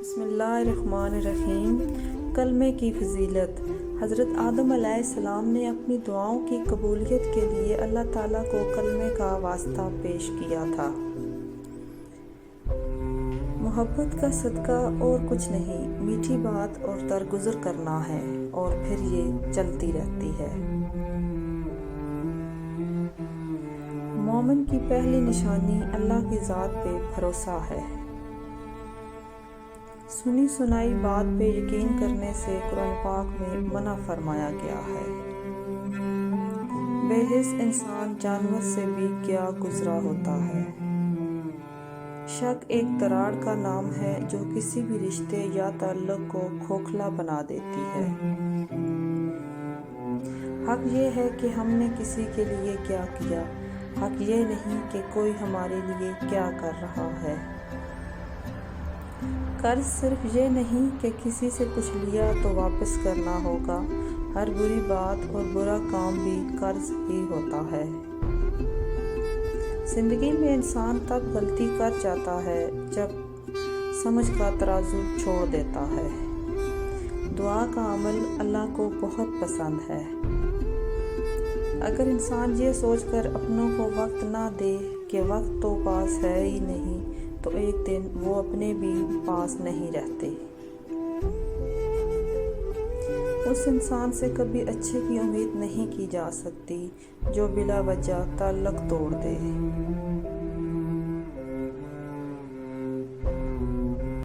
بسم اللہ الرحمن الرحیم۔ کلمے کی فضیلت۔ حضرت آدم علیہ السلام نے اپنی دعاؤں کی قبولیت کے لیے اللہ تعالیٰ کو کلمے کا واسطہ پیش کیا تھا۔ محبت کا صدقہ اور کچھ نہیں، میٹھی بات اور درگزر کرنا ہے، اور پھر یہ چلتی رہتی ہے۔ مومن کی پہلی نشانی اللہ کی ذات پہ بھروسہ ہے۔ سنی سنائی بات پہ یقین کرنے سے قرآن پاک میں منع فرمایا گیا ہے۔ بے حس انسان جانور سے بھی کیا گزرا ہوتا ہے۔ شک ایک دراڑ کا نام ہے جو کسی بھی رشتے یا تعلق کو کھوکھلا بنا دیتی ہے۔ حق یہ ہے کہ ہم نے کسی کے لیے کیا کیا، حق یہ نہیں کہ کوئی ہمارے لیے کیا کر رہا ہے۔ قرض صرف یہ نہیں کہ کسی سے کچھ لیا تو واپس کرنا ہوگا، ہر بری بات اور برا کام بھی قرض ہی ہوتا ہے۔ زندگی میں انسان تب غلطی کر جاتا ہے جب سمجھ کا ترازو چھوڑ دیتا ہے۔ دعا کا عمل اللہ کو بہت پسند ہے۔ اگر انسان یہ سوچ کر اپنوں کو وقت نہ دے کہ وقت تو پاس ہے ہی نہیں، تو ایک دن وہ اپنے بھی پاس نہیں رہتے۔ اس انسان سے کبھی اچھے کی امید نہیں کی جا سکتی جو بلا وجہ تعلق توڑ دے۔